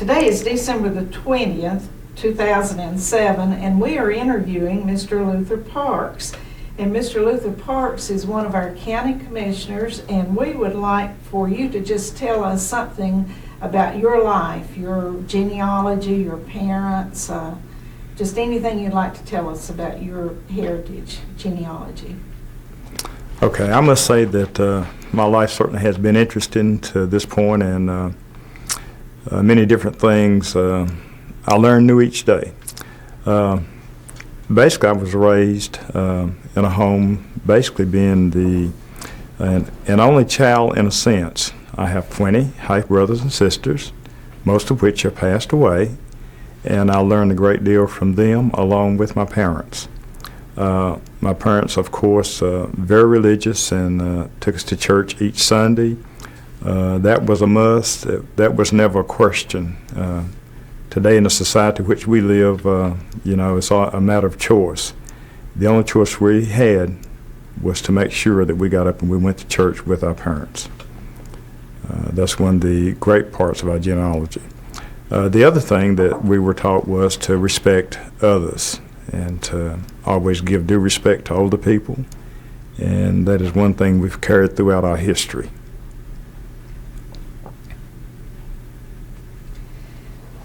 Today is December the 20th, 2007, and we are interviewing Mr. Luther Parks. And Mr. Luther Parks is one of our county commissioners, and we would like for you to just tell us something about your life, your genealogy, your parents, just anything you'd like to tell us about your heritage genealogy. Okay, I must say that my life certainly has been interesting to this point, and many different things I learn new each day. Basically, I was raised in a home, basically being an only child in a sense. I have 20 half brothers and sisters, most of which have passed away, and I learned a great deal from them along with my parents. My parents, of course, very religious and took us to church each Sunday. That was a must. That was never a question. Today in the society which we live, it's a matter of choice. The only choice we had was to make sure that we got up and we went to church with our parents. That's one of the great parts of our genealogy. The other thing that we were taught was to respect others and to always give due respect to older people, and that is one thing we've carried throughout our history.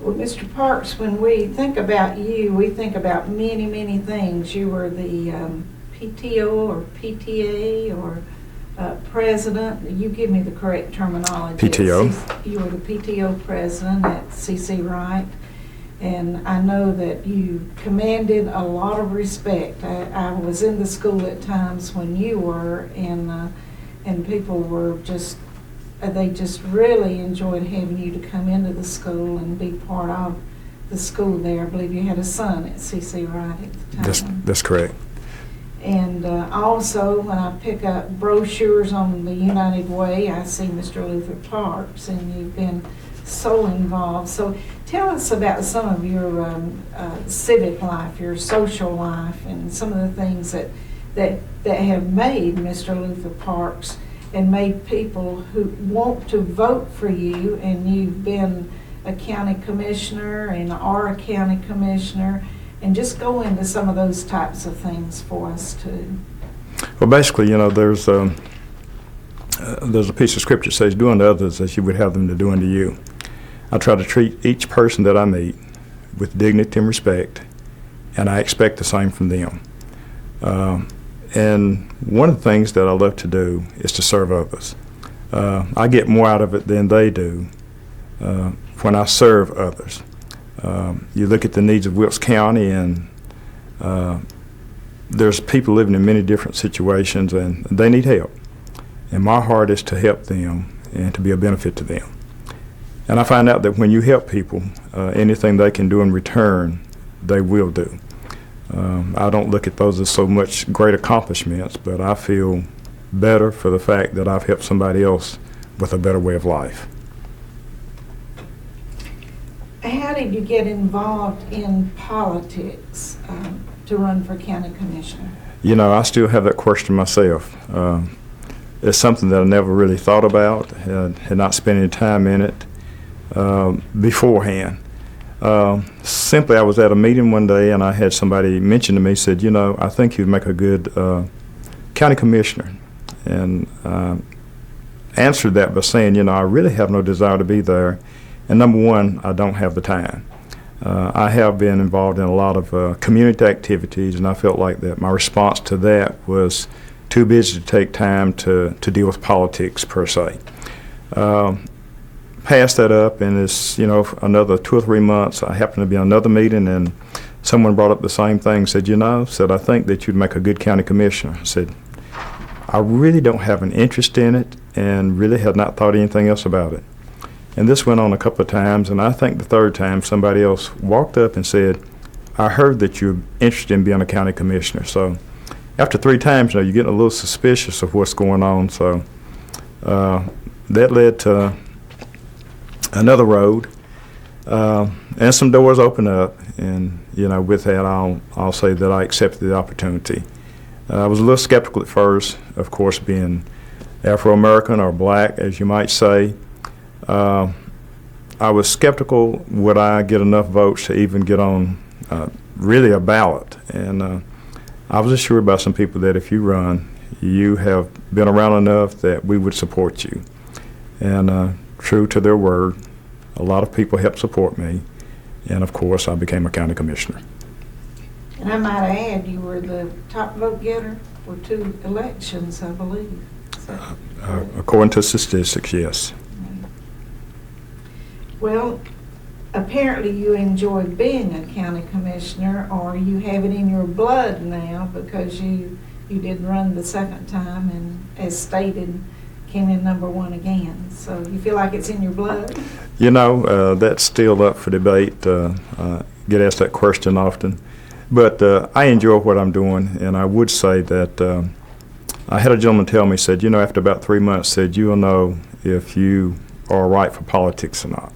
Well, Mr. Parks, when we think about you, we think about many, many things. You were the PTO or PTA or president. You give me the correct terminology. PTO. You were the PTO president at CC Wright, and I know that you commanded a lot of respect. I was in the school at times when you were, and people were just. They just really enjoyed having you to come into the school and be part of the school there. I believe you had a son at CC Wright at the time. That's correct. And also, when I pick up brochures on the United Way, I see Mr. Luther Parks, and you've been so involved. So tell us about some of your civic life, your social life, and some of the things that have made Mr. Luther Parks and made people who want to vote for you, and you've been a county commissioner and are a county commissioner, and just go into some of those types of things for us too. Well, basically, there's a piece of scripture that says, "Do unto others as you would have them to do unto you." I try to treat each person that I meet with dignity and respect, and I expect the same from them. And one of the things that I love to do is to serve others. I get more out of it than they do when I serve others. You look at the needs of Wilkes County, and there's people living in many different situations, and they need help. And my heart is to help them and to be a benefit to them. And I find out that when you help people, anything they can do in return, they will do. I don't look at those as so much great accomplishments, but I feel better for the fact that I've helped somebody else with a better way of life. How did you get involved in politics to run for county commissioner? I still have that question myself. It's something that I never really thought about, had not spent any time in it beforehand. Simply, I was at a meeting one day, and I had somebody mention to me, said, I think you'd make a good county commissioner. And answered that by saying, I really have no desire to be there. And number one, I don't have the time. I have been involved in a lot of community activities, and I felt like that my response to that was too busy to take time to deal with politics per se. Passed that up, and it's another 2 or 3 months I happened to be in another meeting, and someone brought up the same thing, said I think that you'd make a good county commissioner. I said, I really don't have an interest in it and really had not thought anything else about it. And this went on a couple of times, and I think the third time somebody else walked up and said, I heard that you're interested in being a county commissioner. So after 3 times, you're getting a little suspicious of what's going on. So that led to another road, and some doors opened up, and with that I'll say that I accepted the opportunity. I was a little skeptical at first, of course, being Afro-American or black, as you might say. I was skeptical, would I get enough votes to even get on really a ballot? And I was assured by some people that if you run, you have been around enough that we would support you. And true to their word, a lot of people helped support me. And of course, I became a county commissioner. And I might add, you were the top vote getter for 2 elections, I believe. According to statistics, yes. Well, apparently you enjoy being a county commissioner, or you have it in your blood now because you did run the second time and, as stated, came in #1 again. So you feel like it's in your blood? You know, that's still up for debate. Get asked that question often. But I enjoy what I'm doing, and I would say that I had a gentleman tell me, said, you know, after about 3 months, said, you'll know if you are right for politics or not.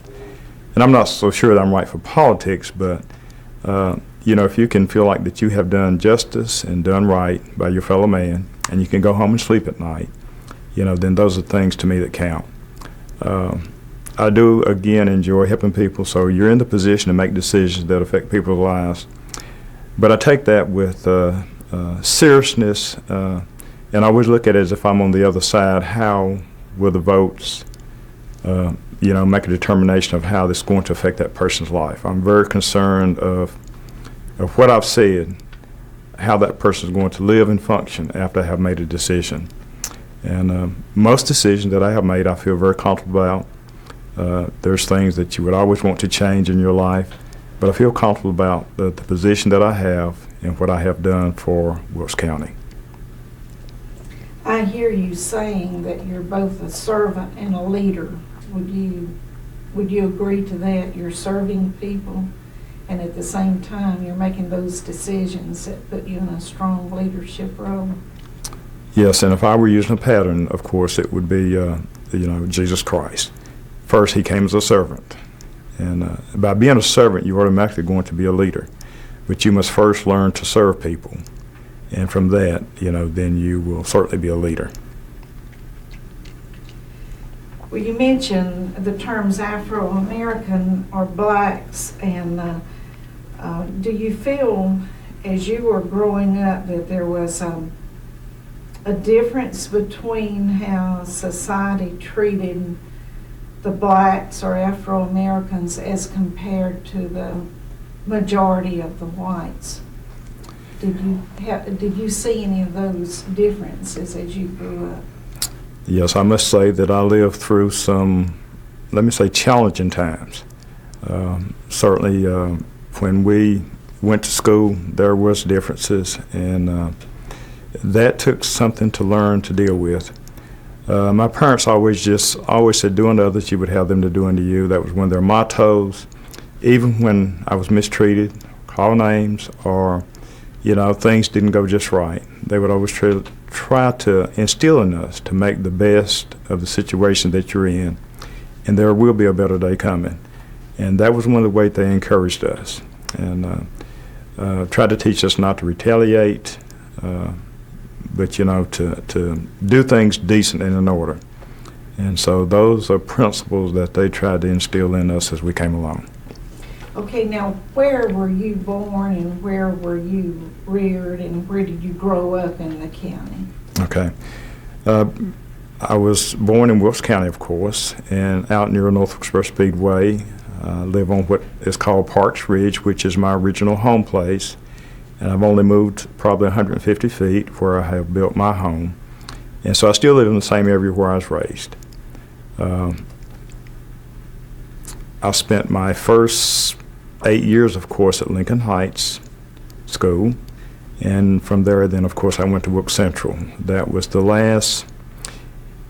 And I'm not so sure that I'm right for politics, but, you know, if you can feel like that you have done justice and done right by your fellow man, and you can go home and sleep at night, you know, then those are things to me that count. I do, again, enjoy helping people, so you're in the position to make decisions that affect people's lives. But I take that with seriousness, and I always look at it as if I'm on the other side. How will the votes, you know, make a determination of how this is going to affect that person's life? I'm very concerned of what I've said, how that person is going to live and function after I have made a decision. And most decisions that I have made, I feel very comfortable about. There's things that you would always want to change in your life, but I feel comfortable about the position that I have and what I have done for Wilkes County. I hear you saying that you're both a servant and a leader. Would you agree to that? You're serving people, and at the same time, you're making those decisions that put you in a strong leadership role. Yes, and if I were using a pattern, of course, it would be, you know, Jesus Christ. First, he came as a servant. And by being a servant, you're automatically going to be a leader. But you must first learn to serve people. And from that, you know, then you will certainly be a leader. Well, you mentioned the terms Afro-American or blacks, and do you feel, as you were growing up, that there was a difference between how society treated the blacks or Afro-Americans as compared to the majority of the whites? Did you see any of those differences as you grew up? Yes, I must say that I lived through some, let me say, challenging times. Certainly, when we went to school, there was differences, and that took something to learn to deal with. My parents always said, do unto others, you would have them to do unto you. That was one of their mottos. Even when I was mistreated, call names, or, you know, things didn't go just right, they would always try to instill in us to make the best of the situation that you're in, and there will be a better day coming. And that was one of the ways they encouraged us, and tried to teach us not to retaliate, but, you know, to do things decent and in order. And so those are principles that they tried to instill in us as we came along. Okay, now where were you born and where were you reared and where did you grow up in the county? Okay. I was born in Wilkes County, of course, and out near North Wilkesboro Speedway. I live on what is called Parks Ridge, which is my original home place. And I've only moved probably 150 feet where I have built my home. And so I still live in the same area where I was raised. I spent my first 8 years, of course, at Lincoln Heights School. And from there, then, of course, I went to Wilkes Central. That was the last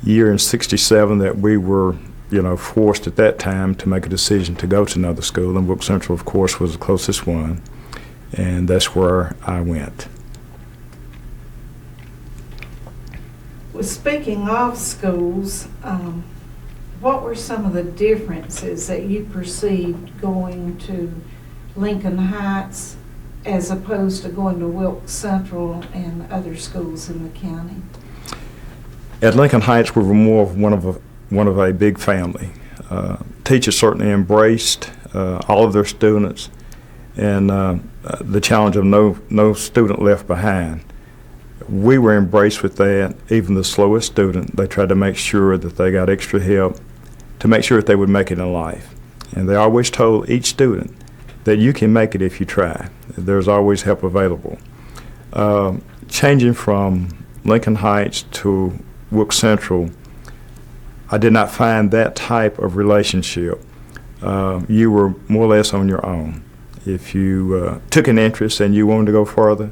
year in '67 that we were, you know, forced at that time to make a decision to go to another school. And Wilkes Central, of course, was the closest one. And that's where I went. Well, speaking of schools, what were some of the differences that you perceived going to Lincoln Heights as opposed to going to Wilkes Central and other schools in the county? At Lincoln Heights, we were more of one of a big family. teachers certainly embraced all of their students, and the challenge of no student left behind. We were embraced with that. Even the slowest student, they tried to make sure that they got extra help to make sure that they would make it in life. And they always told each student that you can make it if you try. There's always help available. Changing from Lincoln Heights to Wilkes Central, I did not find that type of relationship. You were more or less on your own. If you took an interest and you wanted to go further,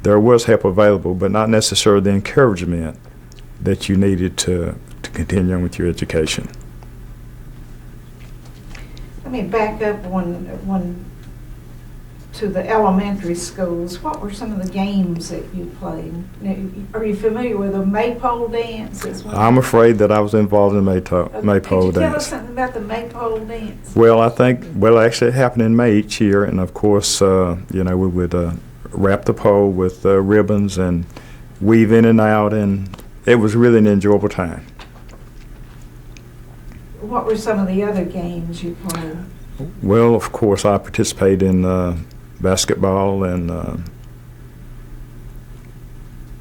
there was help available, but not necessarily the encouragement that you needed to continue on with your education. Let me back up one to the elementary schools. What were some of the games that you played? Are you familiar with the maypole dance as well? I'm afraid that I was involved in maypole dance. Could you tell us something about the maypole dance? Well, actually it happened in May each year, and of course, we would wrap the pole with ribbons and weave in and out, and it was really an enjoyable time. What were some of the other games you played? Well, of course, I participated in basketball and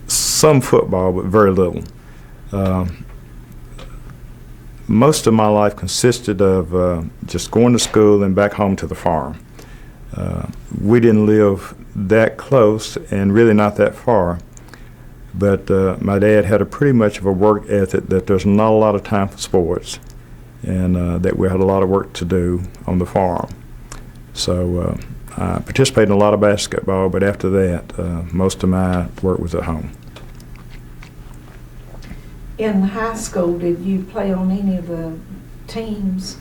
some football, but very little. Most of my life consisted of just going to school and back home to the farm. We didn't live that close and really not that far, but my dad had a pretty much of a work ethic that there's not a lot of time for sports, and that we had a lot of work to do on the farm. So I participated in a lot of basketball, but after that, most of my work was at home. In high school, did you play on any of the teams?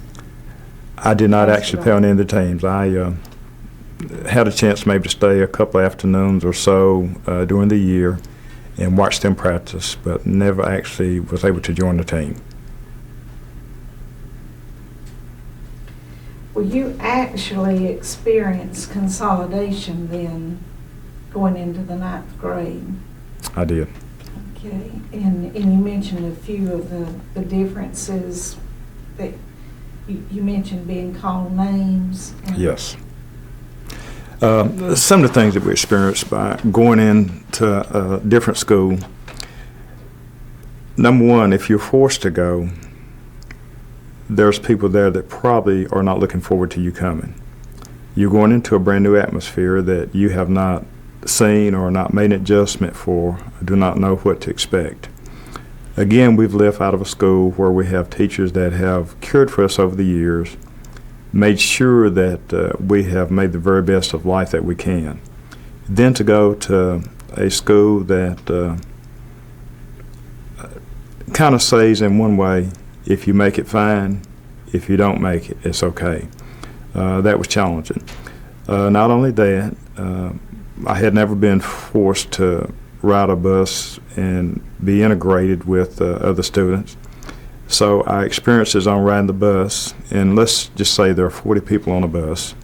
I did not actually play on any of the teams. I had a chance maybe to stay a couple afternoons or so during the year and watch them practice, but never actually was able to join the team. Well, you actually experienced consolidation then going into the 9th grade. I did. Okay, and you mentioned a few of the differences that you mentioned being called names. Yes. Some of the things that we experienced by going into a different school. Number one, if you're forced to go, there's people there that probably are not looking forward to you coming. You're going into a brand new atmosphere that you have not seen or not made an adjustment for, do not know what to expect. Again, we've left out of a school where we have teachers that have cared for us over the years, made sure that we have made the very best of life that we can. Then to go to a school that kind of says in one way, if you make it, fine. If you don't make it, it's okay. That was challenging. Not only that, I had never been forced to ride a bus and be integrated with other students. So our experiences on riding the bus, and let's just say there are 40 people on a bus,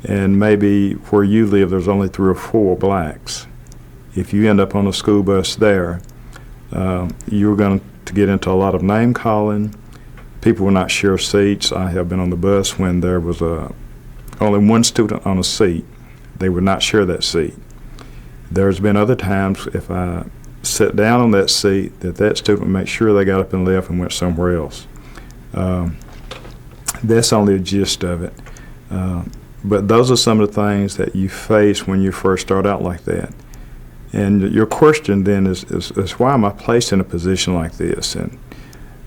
and maybe where you live there's only 3 or 4 blacks. If you end up on a school bus there, you're going to get into a lot of name calling. People will not share seats. I have been on the bus when there was only one student on a seat. They would not share that seat. There's been other times if I sat down on that seat that student would make sure they got up and left and went somewhere else. That's only a gist of it. But those are some of the things that you face when you first start out like that. And your question then is why am I placed in a position like this? And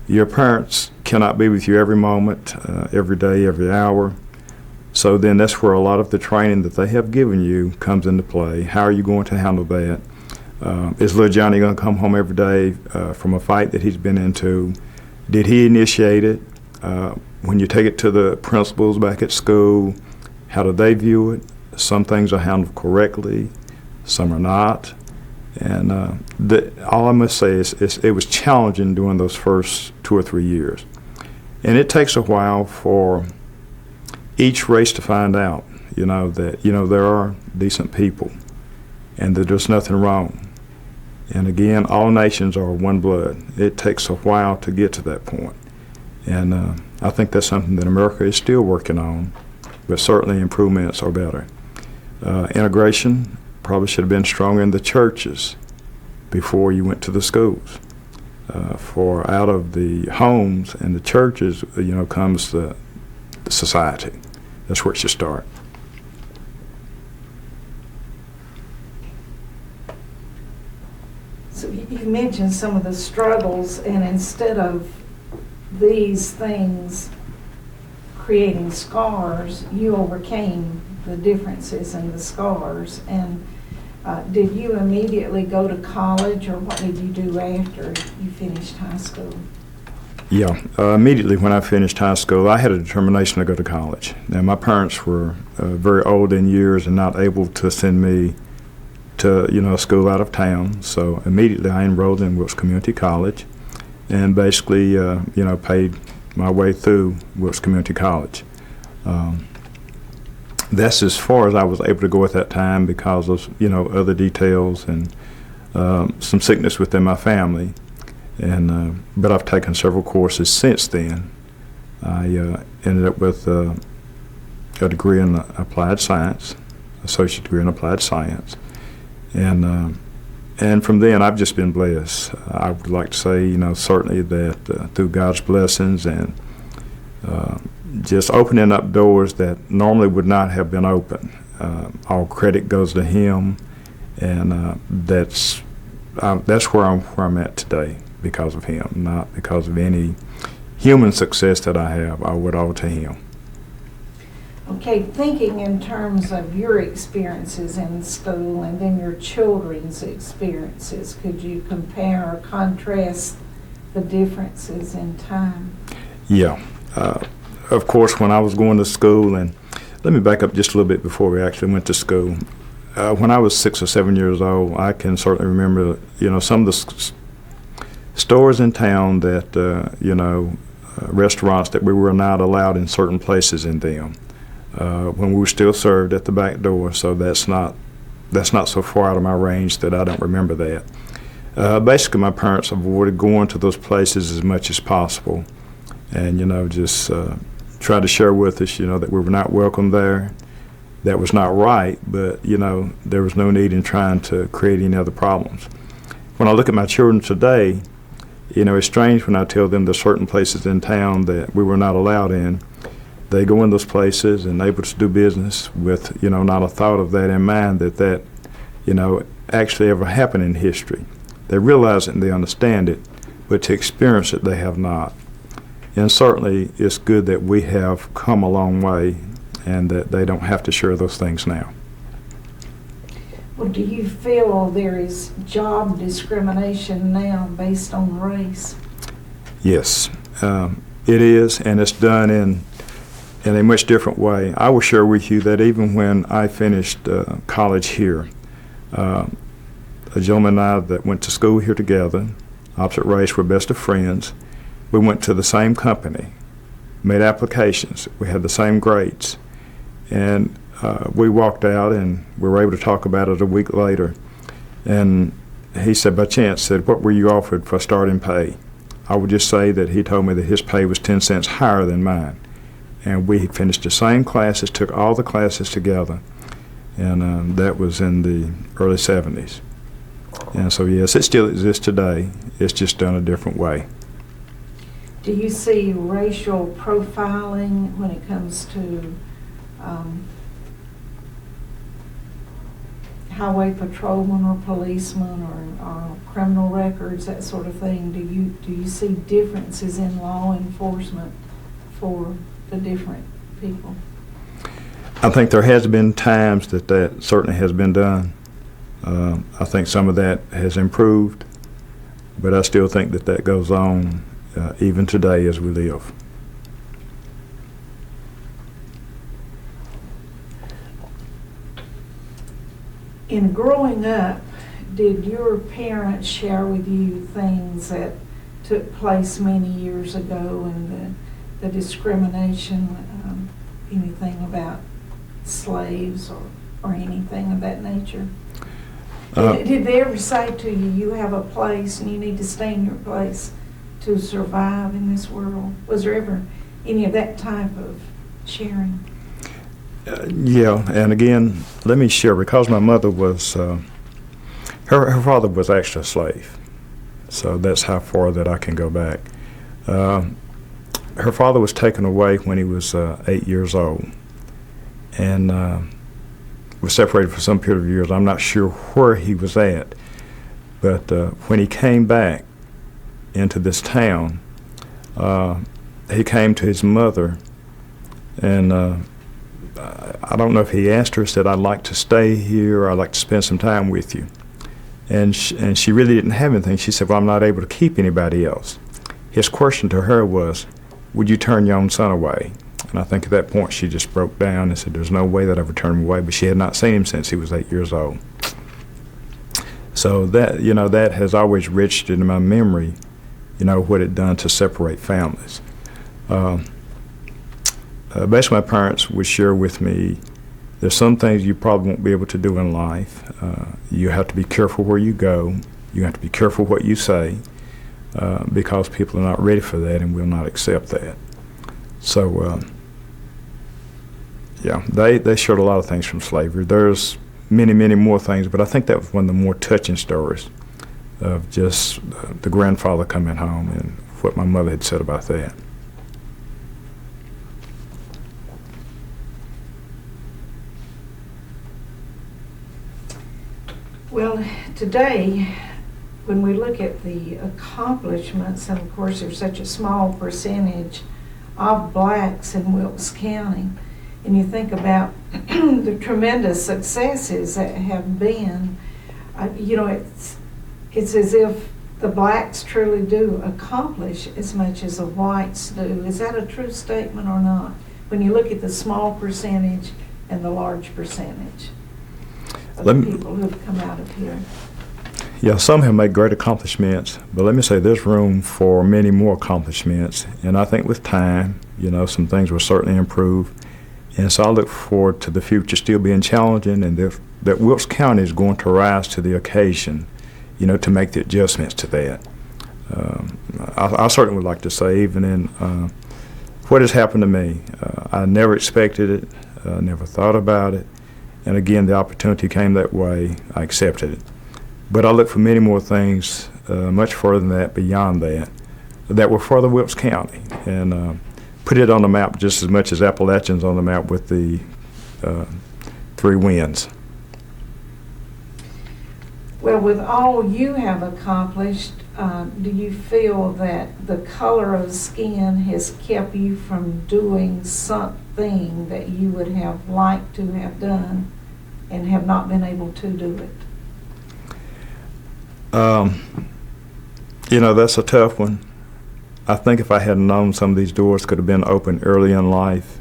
your parents cannot be with you every moment, every day, every hour. So then that's where a lot of the training that they have given you comes into play. How are you going to handle that? Is little Johnny going to come home every day from a fight that he's been into? Did he initiate it? When you take it to the principals back at school, how do they view it? Some things are handled correctly, some are not. And all I must say is it was challenging during those first 2 or 3 years. And it takes a while for each race to find out, that, there are decent people and that there's nothing wrong. And again, all nations are one blood. It takes a while to get to that point. And I think that's something that America is still working on, but certainly improvements are better. Integration probably should have been stronger in the churches before you went to the schools. For out of the homes and the churches, comes the society. That's where it should start. So you mentioned some of the struggles, and instead of these things creating scars, you overcame the differences and the scars. And did you immediately go to college, or what did you do after you finished high school? Yeah, immediately when I finished high school, I had a determination to go to college. Now, my parents were very old in years and not able to send me to, a school out of town. So immediately I enrolled in Wilkes Community College and basically, paid my way through Wilkes Community College. That's as far as I was able to go at that time because of, other details and some sickness within my family. And but I've taken several courses since then. I ended up with a degree in applied science, associate degree in applied science, and from then I've just been blessed. I would like to say, certainly that through God's blessings and just opening up doors that normally would not have been open. All credit goes to Him, and that's where I'm at today. Because of Him, not because of any human success that I have. I owe it all to Him. Okay, thinking in terms of your experiences in school and then your children's experiences, could you compare or contrast the differences in time? Yeah. Of course, when I was going to school, and let me back up just a little bit before we actually went to school. When I was 6 or 7 years old, I can certainly remember, some of the stores in town that, restaurants that we were not allowed in certain places in them when we were still served at the back door. So that's not so far out of my range that I don't remember that. Basically, my parents avoided going to those places as much as possible, and just tried to share with us, that we were not welcome there. That was not right, but there was no need in trying to create any other problems. When I look at my children today, it's strange when I tell them there's certain places in town that we were not allowed in. They go in those places and able to do business with, not a thought of that in mind that actually ever happened in history. They realize it and they understand it, but to experience it, they have not. And certainly it's good that we have come a long way and that they don't have to share those things now. Well, do you feel there is job discrimination now based on race? Yes, it is, and it's done in a much different way. I will share with you that even when I finished college here, a gentleman and I that went to school here together, opposite race, were best of friends. We went to the same company, made applications, we had the same grades, and we walked out and we were able to talk about it a week later. And he said, by chance, what were you offered for starting pay? I would just say that he told me that his pay was 10 cents higher than mine. And we finished the same classes, took all the classes together, and that was in the early 70s. And so, yes, it still exists today. It's just done a different way. Do you see racial profiling when it comes to highway patrolmen or policemen or criminal records, that sort of thing? Do you see differences in law enforcement for the different people? I think there has been times that certainly has been done. I think some of that has improved, but I still think that goes on even today as we live. In growing up, did your parents share with you things that took place many years ago and the discrimination, anything about slaves or anything of that nature? Did they ever say to you, you have a place and you need to stay in your place to survive in this world? Was there ever any of that type of sharing? Yeah, and again, let me share, because my mother was, her father was actually a slave. So that's how far that I can go back. Her father was taken away when he was 8 years old, and was separated for some period of years. I'm not sure where he was at, but when he came back into this town, he came to his mother, and I don't know if he asked her, said, "I'd like to stay here, or I'd like to spend some time with you." And she really didn't have anything. She said, "Well, I'm not able to keep anybody else." His question to her was, "Would you turn your own son away?" And I think at that point she just broke down and said, "There's no way that I would turn him away." But she had not seen him since he was 8 years old. So that, that has always registered in my memory, what it done to separate families. Basically, my parents would share with me, there's some things you probably won't be able to do in life. You have to be careful where you go. You have to be careful what you say, because people are not ready for that and will not accept that. So, yeah, they shared a lot of things from slavery. There's many, many more things, but I think that was one of the more touching stories of just the grandfather coming home and what my mother had said about that. Well, today, when we look at the accomplishments, and of course there's such a small percentage of blacks in Wilkes County, and you think about the tremendous successes that have been, it's as if the blacks truly do accomplish as much as the whites do. Is that a true statement or not, when you look at the small percentage and the large percentage of the people who have come out of here? Yeah, some have made great accomplishments, but let me say there's room for many more accomplishments. And I think with time, some things will certainly improve. And so I look forward to the future still being challenging, and that Wilkes County is going to rise to the occasion, to make the adjustments to that. I certainly would like to say, even in what has happened to me, I never expected it, never thought about it. And again, the opportunity came that way, I accepted it. But I look for many more things, much further than that, beyond that will further Wilkes County and put it on the map just as much as Appalachian's on the map with the 3 winds. Well, with all you have accomplished, do you feel that the color of skin has kept you from doing something that you would have liked to have done and have not been able to do it? That's a tough one. I think if I had known some of these doors could have been opened early in life,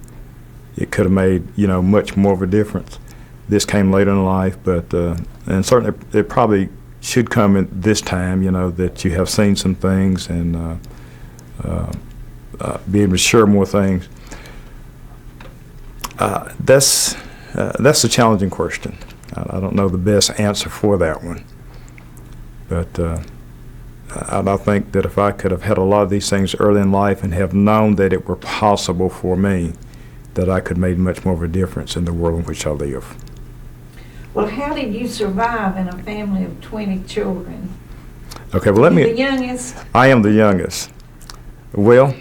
it could have made, much more of a difference. This came later in life, but, and certainly it probably should come at this time, that you have seen some things and be able to share more things. That's a challenging question. I don't know the best answer for that one. But I think that if I could have had a lot of these things early in life and have known that it were possible for me, that I could make much more of a difference in the world in which I live. Well, how did you survive in a family of 20 children? Okay, well, Are you the youngest? I am the youngest. Well,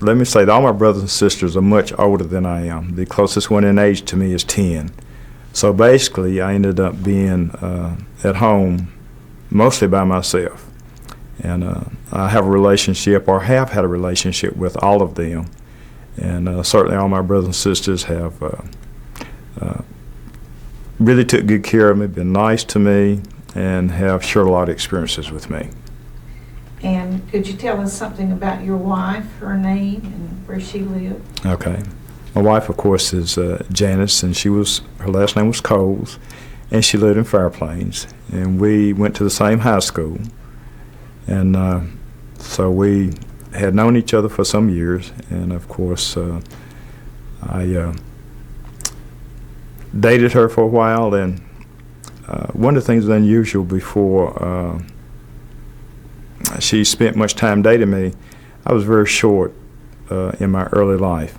let me say that all my brothers and sisters are much older than I am. The closest one in age to me is 10. So basically, I ended up being at home mostly by myself. And I have a relationship, or have had a relationship, with all of them. And certainly all my brothers and sisters have really took good care of me, been nice to me, and have shared a lot of experiences with me. And could you tell us something about your wife, her name, and where she lived? Okay. My wife, of course, is Janice, and her last name was Coles, and she lived in Fairplains. And we went to the same high school. And so we had known each other for some years. And, of course, I dated her for a while. And one of the things unusual before she spent much time dating me, I was very short in my early life.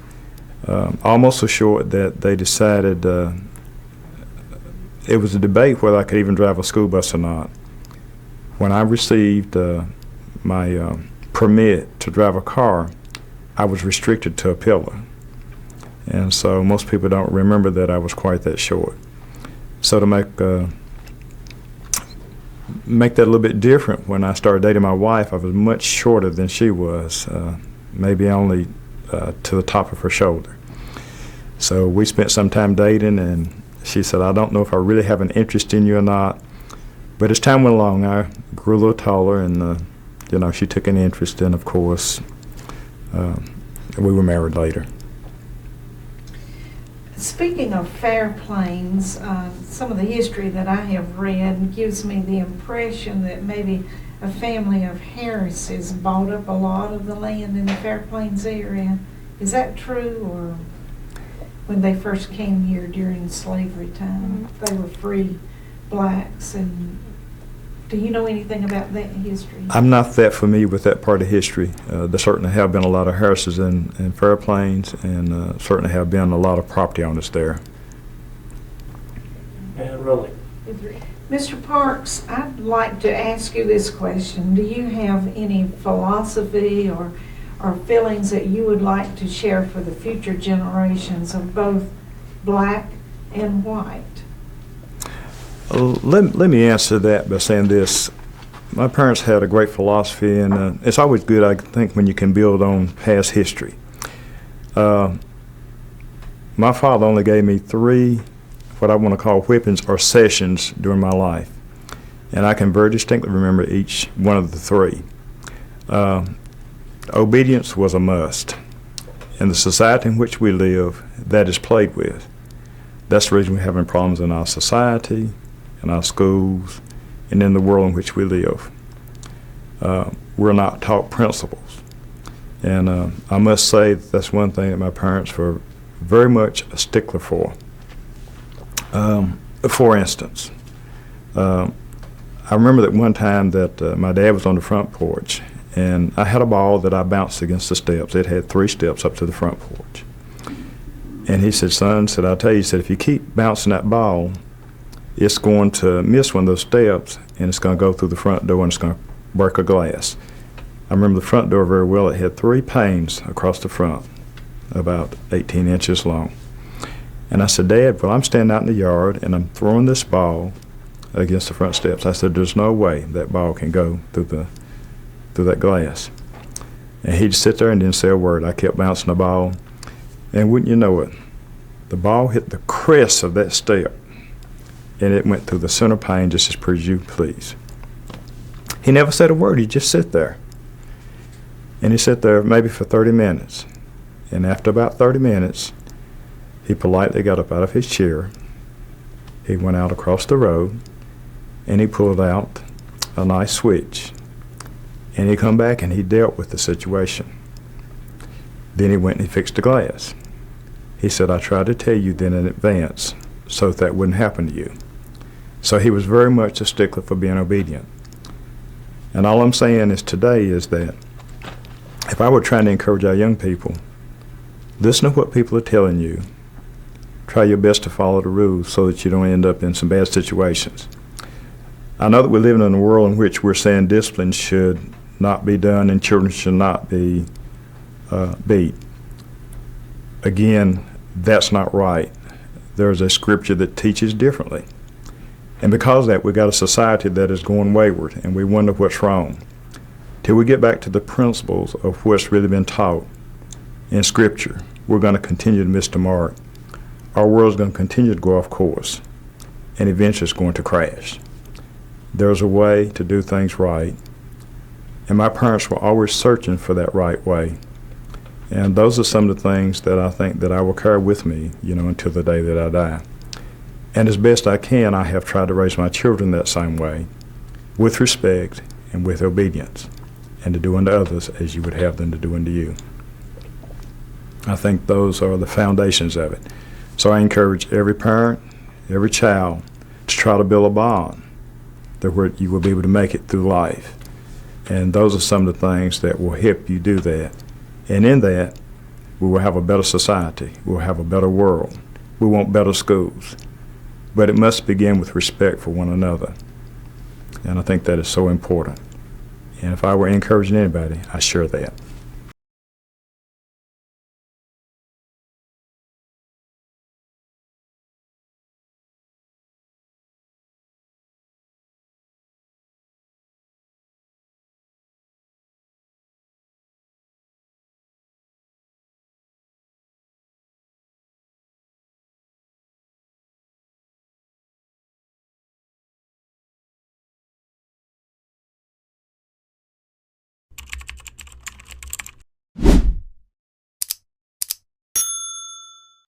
Almost so short that they decided it was a debate whether I could even drive a school bus or not. When I received my permit to drive a car, I was restricted to a pillar. And so most people don't remember that I was quite that short. So to make that a little bit different, when I started dating my wife, I was much shorter than she was, maybe only to the top of her shoulder. So we spent some time dating, and she said, I don't know if I really have an interest in you or not. But as time went along, I grew a little taller, and she took an interest, and of course, we were married later. Speaking of Fair Plains, some of the history that I have read gives me the impression that maybe a family of Harrises bought up a lot of the land in the Fair Plains area. Is that true, or when they first came here during slavery time, they were free blacks? And do you know anything about that history? I'm not that familiar with that part of history. There certainly have been a lot of Harrises in Fair Plains, and certainly have been a lot of property owners there. Yeah, really. Mr. Parks, I'd like to ask you this question. Do you have any philosophy or feelings that you would like to share for the future generations of both black and white? Let me answer that by saying this. My parents had a great philosophy, and it's always good, I think, when you can build on past history. My father only gave me 3 what I want to call whippings or sessions during my life, and I can very distinctly remember each one of the 3. Obedience was a must. In the society in which we live, that is played with. That's the reason we're having problems in our society, in our schools, and in the world in which we live. We're not taught principles. And I must say that's one thing that my parents were very much a stickler for. For instance, I remember that one time that my dad was on the front porch, and I had a ball that I bounced against the steps. It had 3 steps up to the front porch. And he said, son, I'll tell you, he said, if you keep bouncing that ball, it's going to miss one of those steps, and it's going to go through the front door, and it's going to break a glass. I remember the front door very well. It had 3 panes across the front, about 18 inches long. And I said, Dad, well, I'm standing out in the yard, and I'm throwing this ball against the front steps. I said, there's no way that ball can go through that glass. And he'd sit there and didn't say a word. I kept bouncing the ball, and wouldn't you know it, the ball hit the crest of that step, and it went through the center pane just as pretty as you please. He never said a word. He'd just sit there. And he sat there maybe for 30 minutes. And after about 30 minutes, he politely got up out of his chair. He went out across the road, and he pulled out a nice switch. And he come back and he dealt with the situation. Then he went and he fixed the glass. He said, I tried to tell you then in advance so that wouldn't happen to you. So he was very much a stickler for being obedient. And all I'm saying is today is that if I were trying to encourage our young people, listen to what people are telling you. Try your best to follow the rules so that you don't end up in some bad situations. I know that we're living in a world in which we're saying discipline should not be done and children should not be beat. Again, that's not right. There's a scripture that teaches differently. And because of that, we've got a society that is going wayward, and we wonder what's wrong. Till we get back to the principles of what's really been taught in Scripture, we're going to continue to miss the mark. Our world's going to continue to go off course, and eventually it's going to crash. There's a way to do things right, and my parents were always searching for that right way. And those are some of the things that I think that I will carry with me, until the day that I die. And as best I can, I have tried to raise my children that same way, with respect and with obedience, and to do unto others as you would have them to do unto you. I think those are the foundations of it. So I encourage every parent, every child, to try to build a bond that where you will be able to make it through life. And those are some of the things that will help you do that. And in that, we will have a better society. We will have a better world. We want better schools. But it must begin with respect for one another. And I think that is so important. And if I were encouraging anybody, I share that.